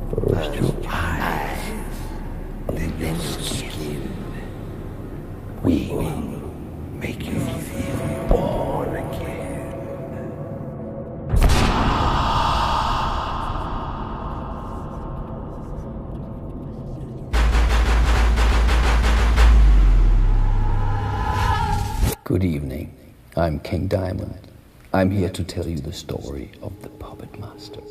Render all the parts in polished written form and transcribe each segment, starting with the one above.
First your eyes, then your skin. We will make you feel born again. Good evening. I'm King Diamond. I'm here to tell you the story of the Puppet Master.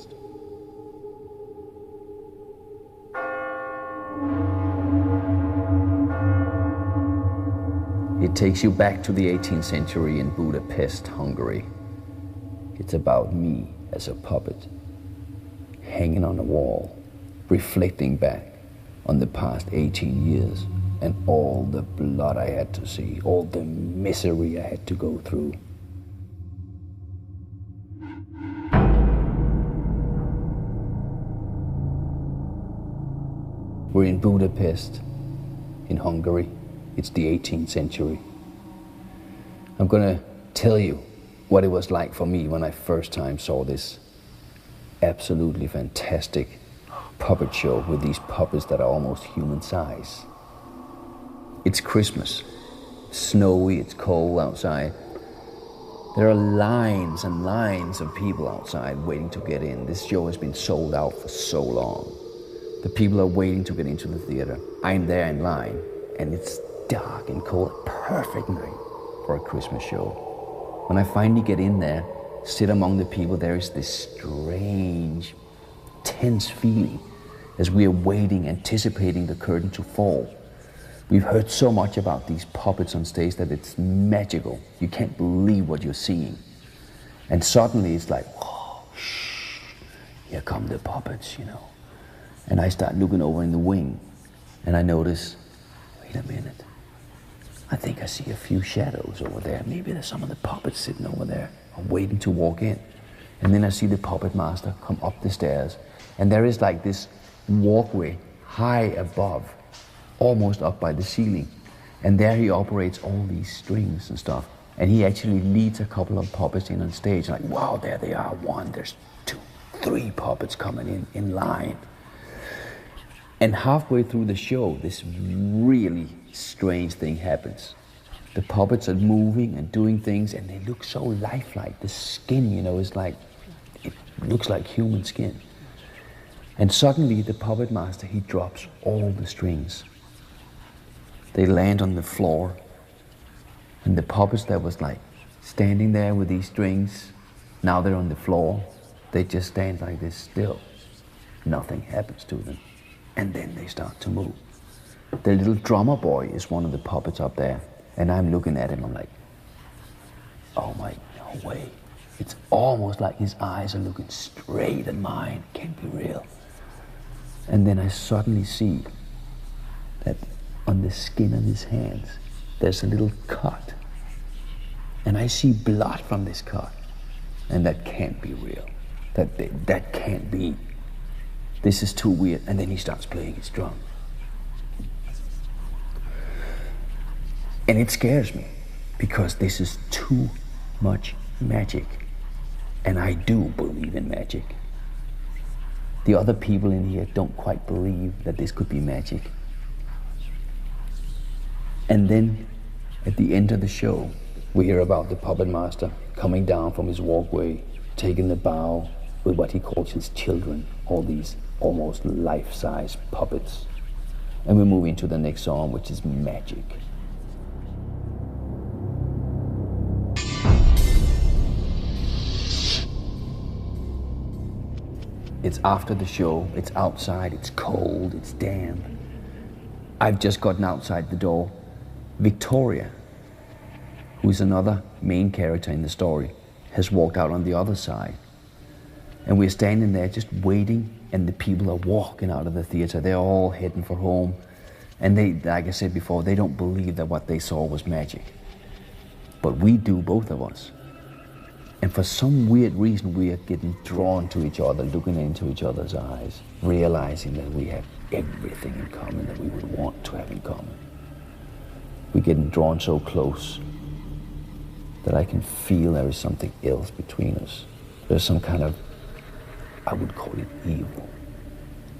It takes you back to the 18th century in Budapest, Hungary. It's about me as a puppet, hanging on a wall, reflecting back on the past 18 years and all the blood I had to see, all the misery I had to go through. We're in Budapest, in Hungary. It's the 18th century. I'm gonna tell you what it was like for me when I first time saw this absolutely fantastic puppet show with these puppets that are almost human size. It's Christmas, snowy, it's cold outside. There are lines and lines of people outside waiting to get in. This show has been sold out for so long. The people are waiting to get into the theater. I'm there in line, and it's dark and cold, perfect night for a Christmas show. When I finally get in there, sit among the people, there is this strange, tense feeling as we are waiting, anticipating the curtain to fall. We've heard so much about these puppets on stage that it's magical. You can't believe what you're seeing. And suddenly it's like, whoa, shh, here come the puppets, you know. And I start looking over in the wing, and I notice, wait a minute. I think I see a few shadows over there. Maybe there's some of the puppets sitting over there. I'm waiting to walk in. And then I see the puppet master come up the stairs. And there is like this walkway high above, almost up by the ceiling. And there he operates all these strings and stuff. And he actually leads a couple of puppets in on stage. Like, wow, there they are. One, there's two, three puppets coming in line. And halfway through the show, this really strange thing happens. The puppets are moving and doing things, and they look so lifelike. The skin, you know, is like, it looks like human skin. And suddenly the puppet master, he drops all the strings. They land on the floor, and the puppets that was like standing there with these strings, now they're on the floor. They just stand like this still. Nothing happens to them. And then they start to move. The little drummer boy is one of the puppets up there, and I'm looking at him, I'm like, oh my, no way. It's almost like his eyes are looking straight at mine. Can't be real. And then I suddenly see that on the skin of his hands, there's a little cut. And I see blood from this cut. And that can't be real. That can't be. This is too weird. And then he starts playing his drum. And it scares me because this is too much magic. And I do believe in magic. The other people in here don't quite believe that this could be magic. And then at the end of the show, we hear about the puppet master coming down from his walkway, taking the bow with what he calls his children, all these almost life-size puppets. And we move into the next song, which is Magic. It's after the show, it's outside, it's cold, it's damp. I've just gotten outside the door. Victoria, who is another main character in the story, has walked out on the other side. And we're standing there just waiting, and the people are walking out of the theater. They're all heading for home. And they, like I said before, they don't believe that what they saw was magic. But we do, both of us. And for some weird reason, we are getting drawn to each other, looking into each other's eyes, realizing that we have everything in common that we would want to have in common. We're getting drawn so close that I can feel there is something else between us. There's some kind of, I would call it evil,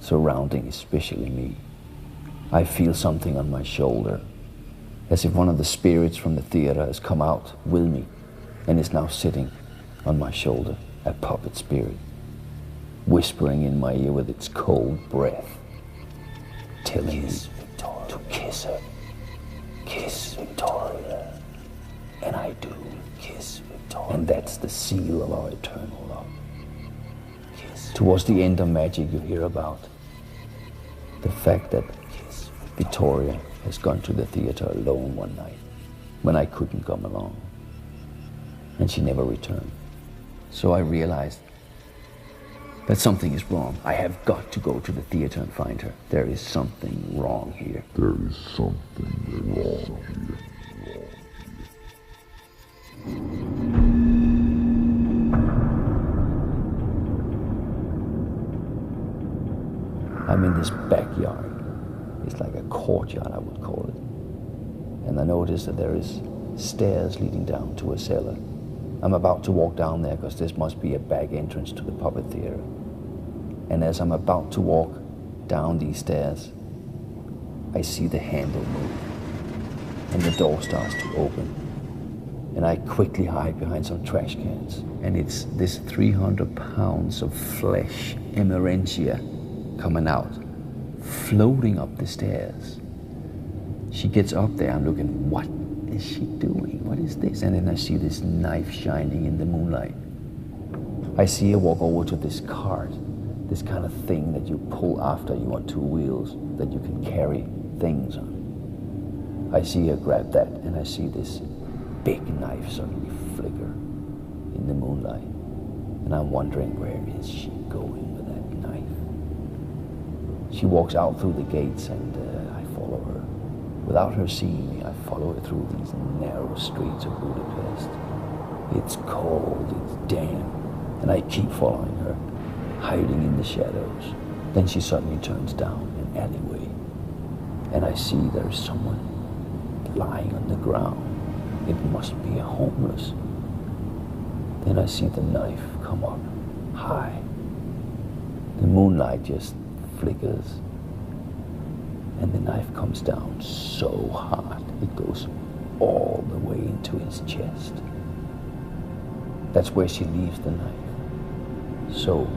surrounding especially me. I feel something on my shoulder, as if one of the spirits from the theater has come out with me and is now sitting on my shoulder, a puppet spirit, whispering in my ear with its cold breath, telling me to kiss her. Kiss Victoria. And I do. Kiss Victoria. And that's the seal of our eternal love. Kiss. Towards the end of Magic, you hear about the fact that Victoria has gone to the theater alone one night when I couldn't come along, and she never returned. So I realized that something is wrong. I have got to go to the theater and find her. There is something wrong here. There is something wrong here. I'm in this backyard. It's like a courtyard, I would call it. And I notice that there is stairs leading down to a cellar. I'm about to walk down there because this must be a back entrance to the puppet theater. And as I'm about to walk down these stairs, I see the handle move and the door starts to open. And I quickly hide behind some trash cans. And it's this 300 pounds of flesh, emerentia, coming out, floating up the stairs. She gets up there, I'm looking, what is she doing? What is this? And then I see this knife shining in the moonlight. I see her walk over to this cart, this kind of thing that you pull after you on two wheels, that you can carry things on. I see her grab that, and I see this big knife suddenly flicker in the moonlight. And I'm wondering, where is she going with that knife? She walks out through the gates, and I follow her. Without her seeing me, I follow her through these narrow streets of Budapest. It's cold, it's damp, and I keep following her, hiding in the shadows. Then she suddenly turns down an alleyway, and I see there's someone lying on the ground. It must be a homeless. Then I see the knife come up high. The moonlight just flickers, and the knife comes down so hard it goes all the way into his chest. That's where she leaves the knife, so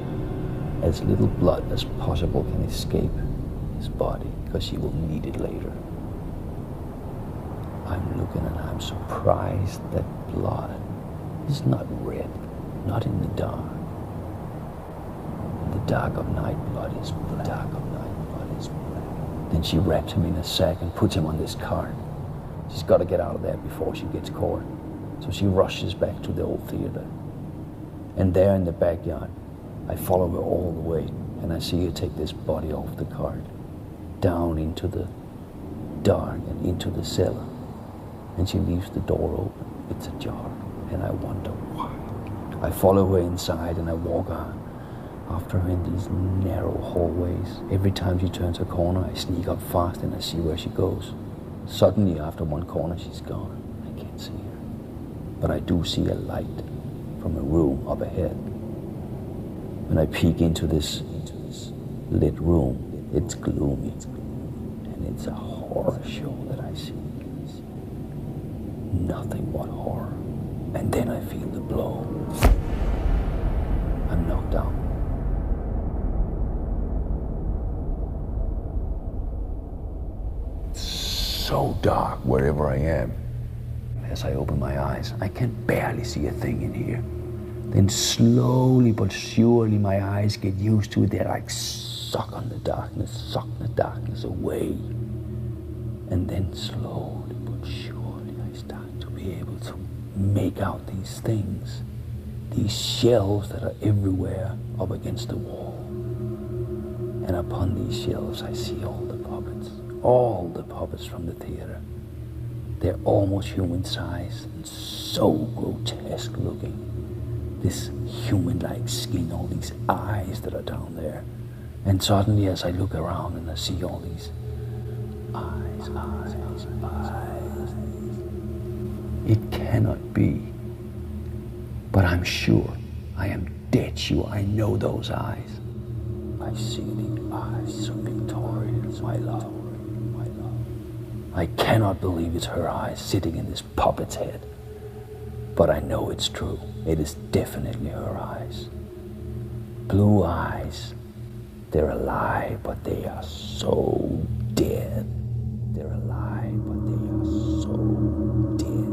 as little blood as possible can escape his body, because she will need it later. I'm looking and I'm surprised that blood is not red, not in the dark. In the dark of night, blood is black. Dark of night, blood is black. Then she wraps him in a sack and puts him on this cart. She's got to get out of there before she gets caught. So she rushes back to the old theater. And there in the backyard, I follow her all the way, and I see her take this body off the cart, down into the dark and into the cellar. And she leaves the door open. It's ajar, and I wonder why. I follow her inside, and I walk on after her in these narrow hallways. Every time she turns a corner, I sneak up fast and I see where she goes. Suddenly, after one corner, she's gone. I can't see her. But I do see a light from a room up ahead. When I peek into this lit room, it's gloomy, and it's a horror show that I see. Nothing but horror. And then I feel the blow. I'm knocked out. It's so dark wherever I am. As I open my eyes, I can barely see a thing in here. Then slowly but surely my eyes get used to it. They're like suck the darkness away. And then slowly but surely I start to be able to make out these things. These shelves that are everywhere up against the wall. And upon these shelves I see all the puppets from the theater. They're almost human sized and so grotesque looking. This human-like skin, all these eyes that are down there. And suddenly as I look around and I see all these eyes. It cannot be. But I'm sure, I am dead sure I know those eyes. I see the eyes of Victoria's, my love. I cannot believe it's her eyes sitting in this puppet's head. But I know it's true. It is definitely her eyes. Blue eyes. They're alive, but they are so dead. They're alive, but they are so dead.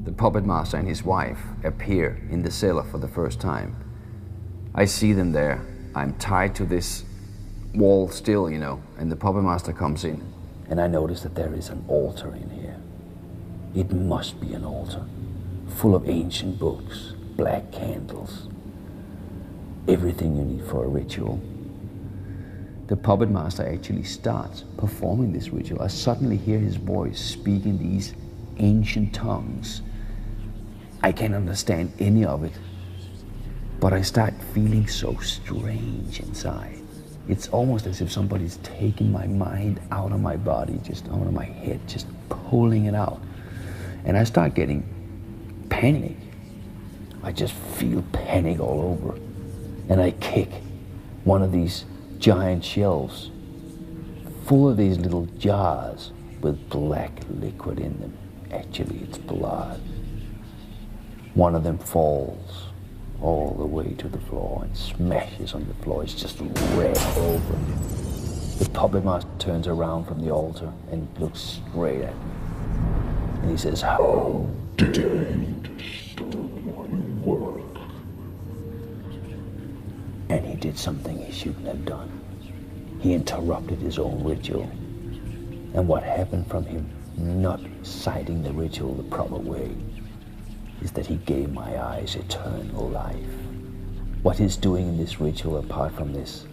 The puppet master and his wife appear in the cellar for the first time. I see them there. I'm tied to this wall still, and the puppet master comes in. And I notice that there is an altar in here. It must be an altar, full of ancient books, black candles, everything you need for a ritual. The puppet master actually starts performing this ritual. I suddenly hear his voice speaking these ancient tongues. I can't understand any of it, but I start feeling so strange inside. It's almost as if somebody's taking my mind out of my body, just out of my head, just pulling it out. And I start getting panic. I just feel panic all over. And I kick one of these giant shelves full of these little jars with black liquid in them. Actually, it's blood. One of them falls all the way to the floor and smashes on the floor. It's just red over. The puppet master turns around from the altar and looks straight at me. And he says, "How dare you disturb my work?" And he did something he shouldn't have done. He interrupted his own ritual. And what happened from him not citing the ritual the proper way is that he gave my eyes eternal life. What he's doing in this ritual, apart from this,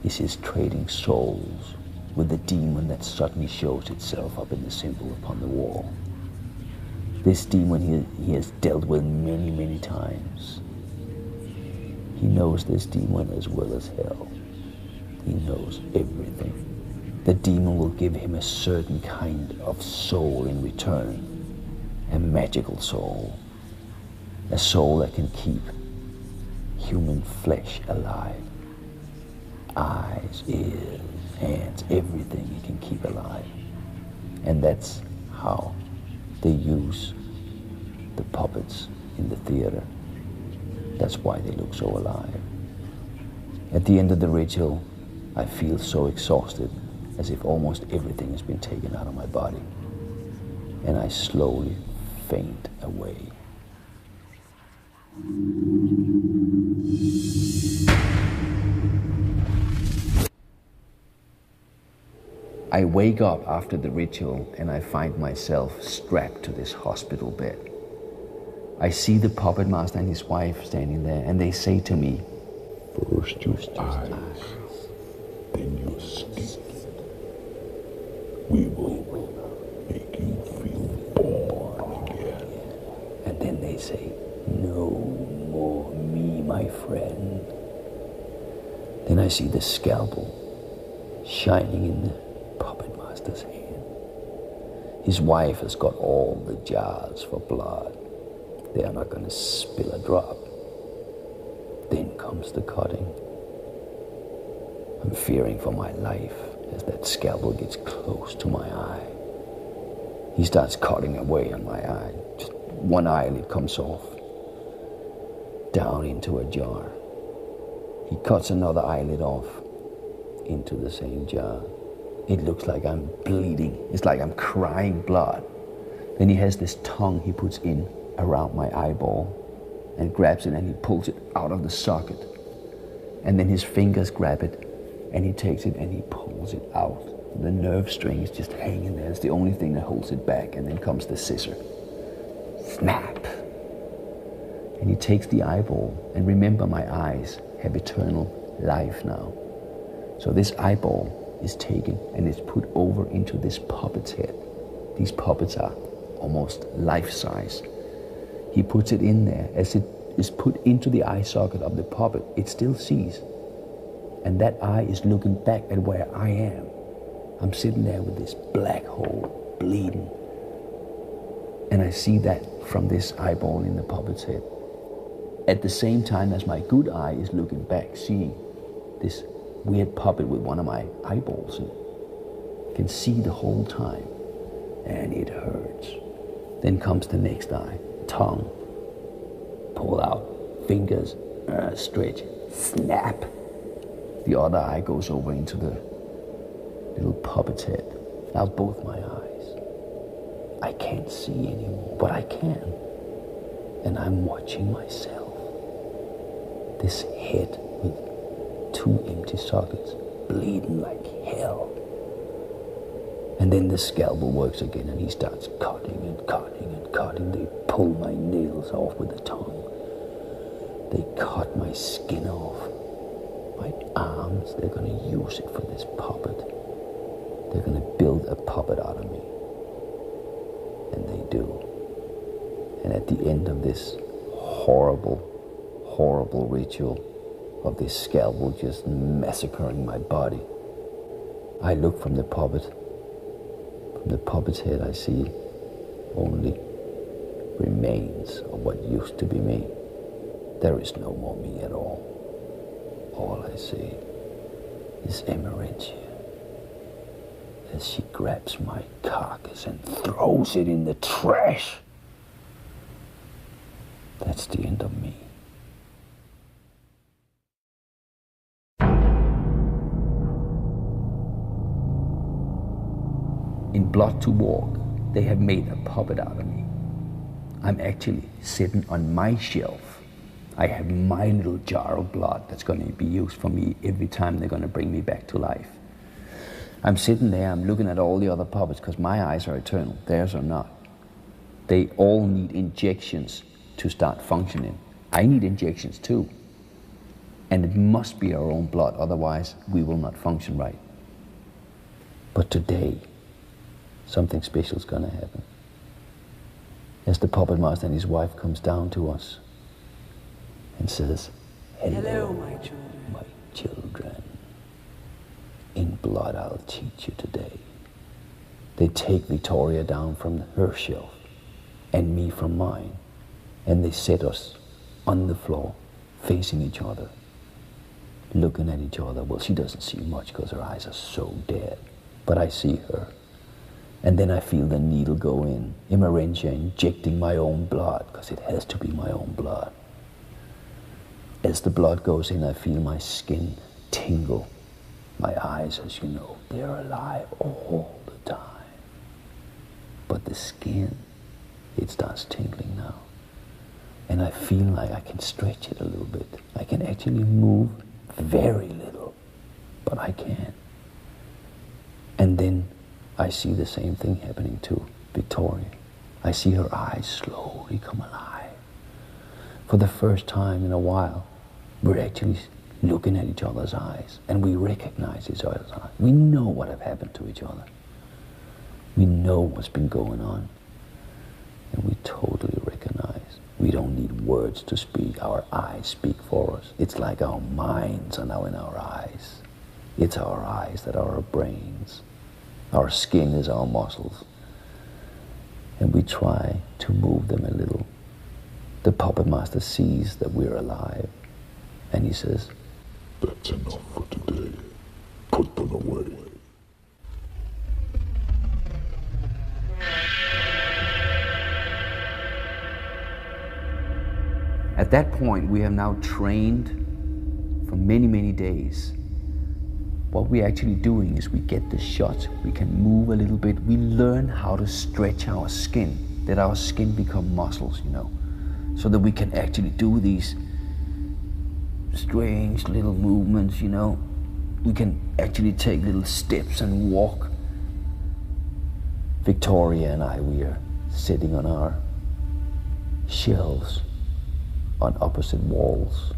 is he's trading souls with the demon that suddenly shows itself up in the symbol upon the wall. This demon he has dealt with many, many times. He knows this demon as well as hell. He knows everything. The demon will give him a certain kind of soul in return, a magical soul, a soul that can keep human flesh alive. Eyes, ears, hands, everything he can keep alive. And that's how they use the puppets in the theater. That's why they look so alive. At the end of the ritual, I feel so exhausted, as if almost everything has been taken out of my body. And I slowly faint away. I wake up after the ritual and I find myself strapped to this hospital bed. I see the puppet master and his wife standing there, and they say to me, "First your eyes, then your skin. We will make you feel born again." And then they say, "No more me, my friend." Then I see the scalpel shining in the puppet master's hand. His wife has got all the jars for blood. They are not going to spill a drop. Then comes the cutting. I'm fearing for my life as that scalpel gets close to my eye. He starts cutting away on my eye. Just one eyelid comes off, down into a jar. He cuts another eyelid off into the same jar. It looks like I'm bleeding. It's like I'm crying blood. Then he has this tongue he puts in around my eyeball and grabs it, and he pulls it out of the socket. And then his fingers grab it and he takes it and he pulls it out. The nerve string is just hanging there. It's the only thing that holds it back. And then comes the scissor. Snap. And he takes the eyeball, and remember, my eyes have eternal life now. So this eyeball is taken and is put over into this puppet's head. These puppets are almost life-size. He puts it in there. As it is put into the eye socket of the puppet, it still sees. And that eye is looking back at where I am. I'm sitting there with this black hole, bleeding. And I see that from this eyeball in the puppet's head. At the same time as my good eye is looking back, seeing this weird puppet with one of my eyeballs in it. I can see the whole time, and it hurts. Then comes the next eye, tongue, pull out, fingers, stretch, snap. The other eye goes over into the little puppet's head. Now both my eyes. I can't see anymore, but I can. And I'm watching myself. This head with 2 empty sockets, bleeding like hell. And then the scalpel works again, and he starts cutting and cutting and cutting. They pull my nails off with the tongue. They cut my skin off. My arms, they're gonna use it for this puppet. They're gonna build a puppet out of me. And they do. And at the end of this horrible, horrible ritual of this scalpel just massacring my body, I look from the puppet. From the puppet's head, I see only remains of what used to be me. There is no more me at all. All I see is Emerentia as she grabs my carcass and throws it in the trash. That's the end of me. In Blood to Walk, they have made a puppet out of me. I'm actually sitting on my shelf. I have my little jar of blood that's going to be used for me every time they're going to bring me back to life. I'm sitting there, I'm looking at all the other puppets because my eyes are eternal, theirs are not. They all need injections to start functioning. I need injections too. And it must be our own blood, otherwise we will not function right. But today, something special is going to happen. As the puppet master and his wife comes down to us and says, "Hello, my children. My children. In blood I'll teach you today." They take Victoria down from her shelf and me from mine, and they set us on the floor, facing each other, looking at each other. Well, she doesn't see much because her eyes are so dead, but I see her. And then I feel the needle go in, Emerentia injecting my own blood, because it has to be my own blood. As the blood goes in, I feel my skin tingle. My eyes, as you know, they're alive all the time. But the skin, it starts tingling now. And I feel like I can stretch it a little bit. I can actually move very little, but I can. And then I see the same thing happening to Victoria. I see her eyes slowly come alive. For the first time in a while, we're actually looking at each other's eyes, and we recognize each other's eyes. We know what have happened to each other. We know what's been going on, and we totally recognize. We don't need words to speak. Our eyes speak for us. It's like our minds are now in our eyes. It's our eyes that are our brains. Our skin is our muscles. And we try to move them a little. The puppet master sees that we're alive, and he says, "That's enough for today. Put them away." At that point, we have now trained for many, many days. What we're actually doing is we get the shot, we can move a little bit, we learn how to stretch our skin, that our skin become muscles, you know, so that we can actually do these strange little movements, you know. We can actually take little steps and walk. Victoria and I, we are sitting on our shelves on opposite walls,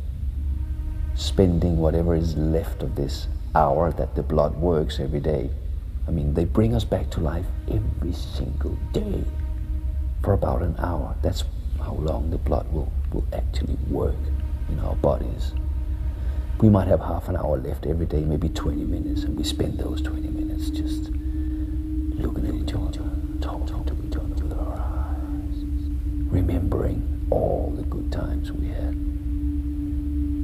spending whatever is left of this hour that the blood works every day. I mean, they bring us back to life every single day for about an hour. That's how long the blood will actually work in our bodies. We might have half an hour left every day, maybe 20 minutes, and we spend those 20 minutes just looking at each other, talking to each other with our eyes, remembering all the good times we had.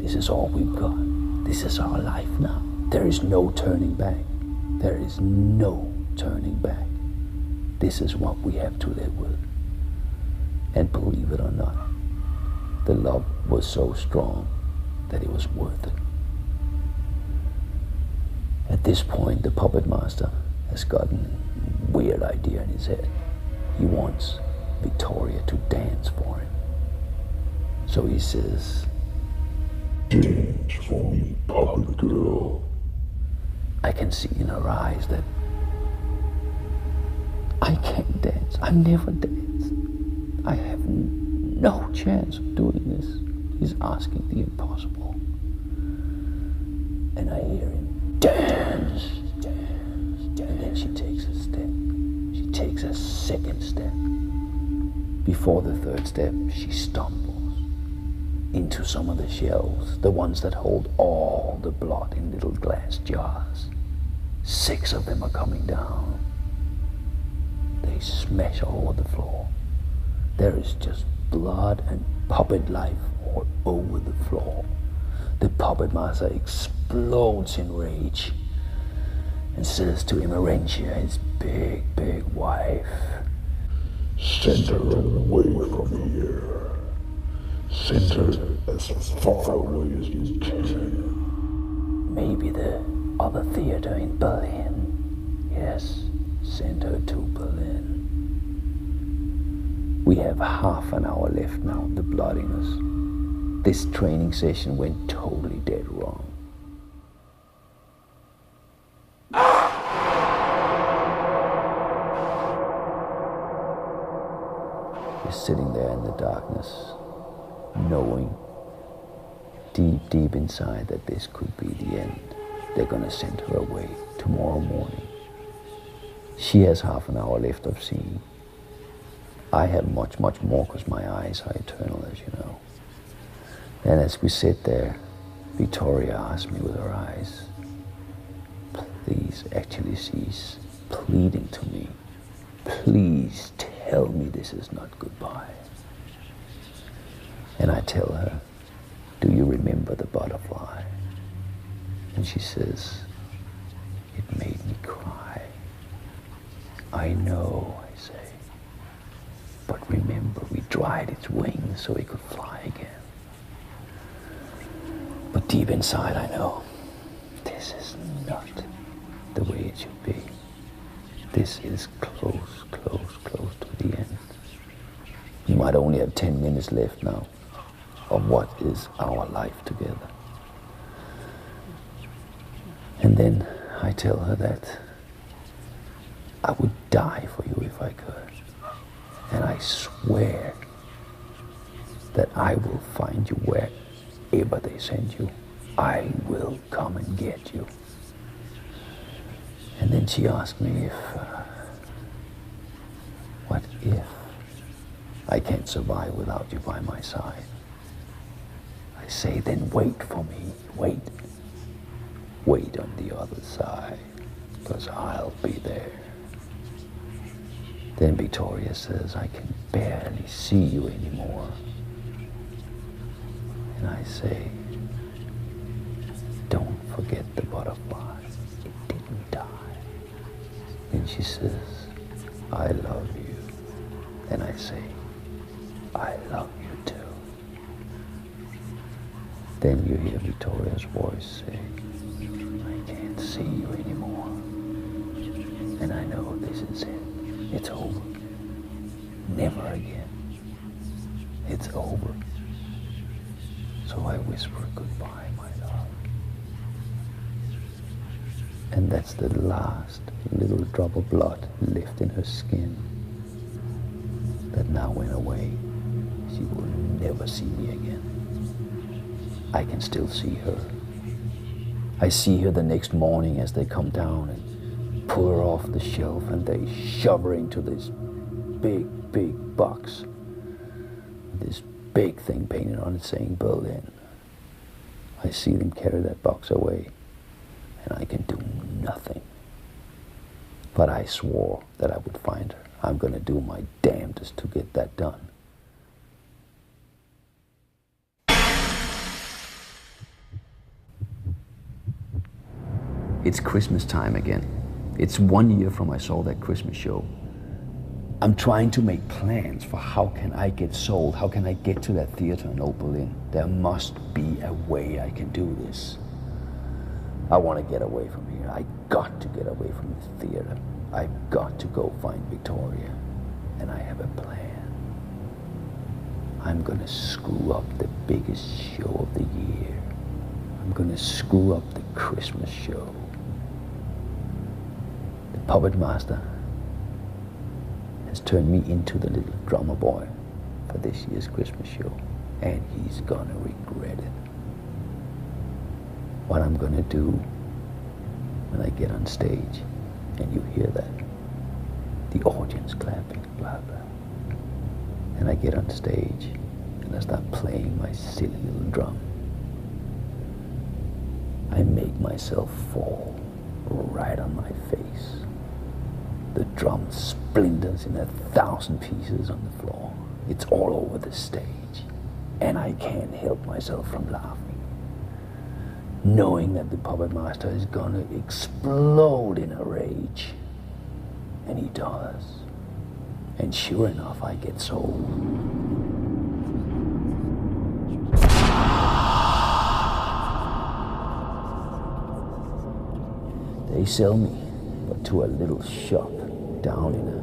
This is all we've got. This is our life now. There is no turning back. There is no turning back. This is what we have to live with. And believe it or not, the love was so strong that it was worth it. At this point, the puppet master has gotten a weird idea in his head. He wants Victoria to dance for him. So he says, "Dance for me, puppet girl." I can see in her eyes that I can't dance. I've never danced. I have no chance of doing this. He's asking the impossible. And I hear him, dance, dance, dance. And then she takes a step. She takes a second step. Before the third step, she stumbles into some of the shelves, the ones that hold all the blood in little glass jars. 6 of them are coming down. They smash all over the floor. There is just blood and puppet life all over the floor. The puppet master explodes in rage and says to Emerentia, his big, big wife, "Send her away from here. Send her as far away as you can." maybe the other theater in Berlin. Yes, send her to Berlin. We have half an hour left now of the bloodiness. This training session went totally dead wrong. We're sitting there in the darkness, knowing deep, deep inside that this could be the end. They're gonna send her away tomorrow morning. She has half an hour left of seeing. I have much, much more because my eyes are eternal, as you know. And as we sit there, Victoria asks me with her eyes, please, actually she's pleading to me, please tell me this is not goodbye. And I tell her, do you remember the butterfly? And she says, it made me cry. I know, I say, but remember we dried its wings so it could fly again. But deep inside I know, this is not the way it should be. This is close, close, close to the end. You might only have 10 minutes left now of what is our life together. And then I tell her that I would die for you if I could. And I swear that I will find you wherever they send you. I will come and get you. And then she asked me what if I can't survive without you by my side? I say, then wait for me, wait. Wait on the other side, because I'll be there. Then Victoria says, I can barely see you anymore. And I say, don't forget the butterfly. It didn't die. And she says, I love you. And I say, I love you too. Then you hear Victoria's voice say, I can't see you anymore. And I know this is it. It's over. Never again. It's over. So I whisper goodbye, my love. And that's the last little drop of blood left in her skin that now went away. She will never see me again. I can still see her. I see her the next morning as they come down and pull her off the shelf and they shove her into this big, big box. This big thing painted on it saying Berlin. I see them carry that box away and I can do nothing. But I swore that I would find her. I'm gonna do my damnedest to get that done. It's Christmas time again. It's 1 year from I saw that Christmas show. I'm trying to make plans for how can I get sold, how can I get to that theater in Old Berlin. There must be a way I can do this. I want to get away from here. I got to get away from this theater. I've got to go find Victoria. And I have a plan. I'm gonna screw up the biggest show of the year. I'm gonna screw up the Christmas show. The puppet master has turned me into the little drummer boy for this year's Christmas show, and he's gonna regret it. What I'm gonna do when I get on stage and you hear that, the audience clapping, blah blah, and I get on stage and I start playing my silly little drum, I make myself fall right on my face. The drum splinters in 1,000 pieces on the floor. It's all over the stage. And I can't help myself from laughing, knowing that the puppet master is gonna explode in a rage. And he does. And sure enough, I get sold. They sell me, but to a little shop down in a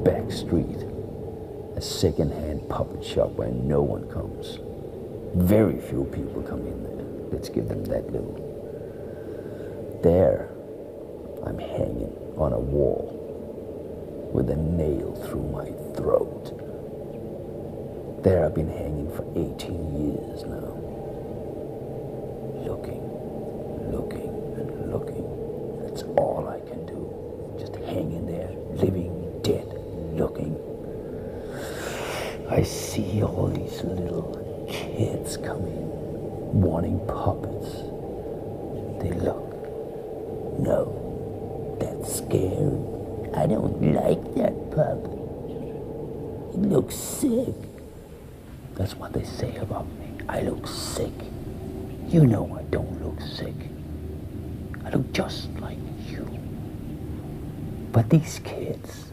back street, a second-hand puppet shop where no one comes. Very few people come in there. Let's give them that little. There, I'm hanging on a wall with a nail through my throat. There I've been hanging for 18 years now. Looking, and looking. That's all I can do. Just hanging there, living dead, looking. I see all these little kids come in, wanting puppets. They look. No, that's scary. I don't like that puppet. It looks sick. That's what they say about me. I look sick. You know I don't look sick. I look just like you. But these kids,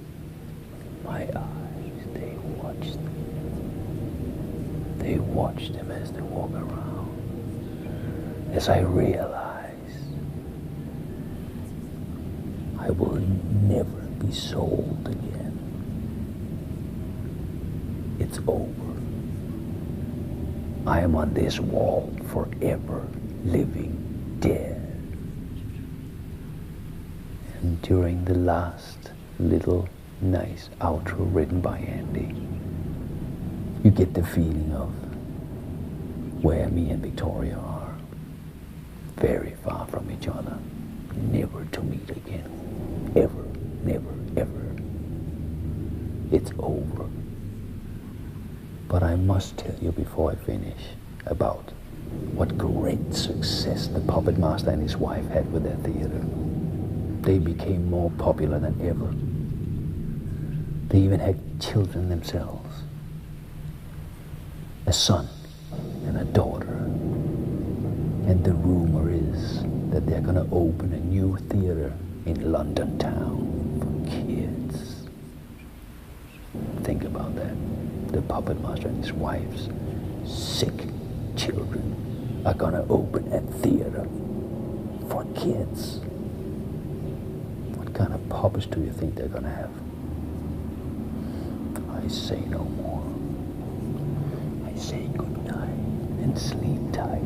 my eyes, they watch them. They watch them as they walk around. As I realize I will never be sold again. It's over. I am on this wall forever, living dead. And during the last little nice outro written by Andy, you get the feeling of where me and Victoria are. Very far from each other, never to meet again. Ever, never, ever. It's over. But I must tell you before I finish about what great success the puppet master and his wife had with their theater. They became more popular than ever. They even had children themselves. A son and a daughter. And the rumor is that they're going to open a new theater in London town for kids. Think about that. The puppet master and his wife's sick children are gonna open a theater for kids. What kind of puppets do you think they're gonna have? I say no more. I say good night and sleep tight.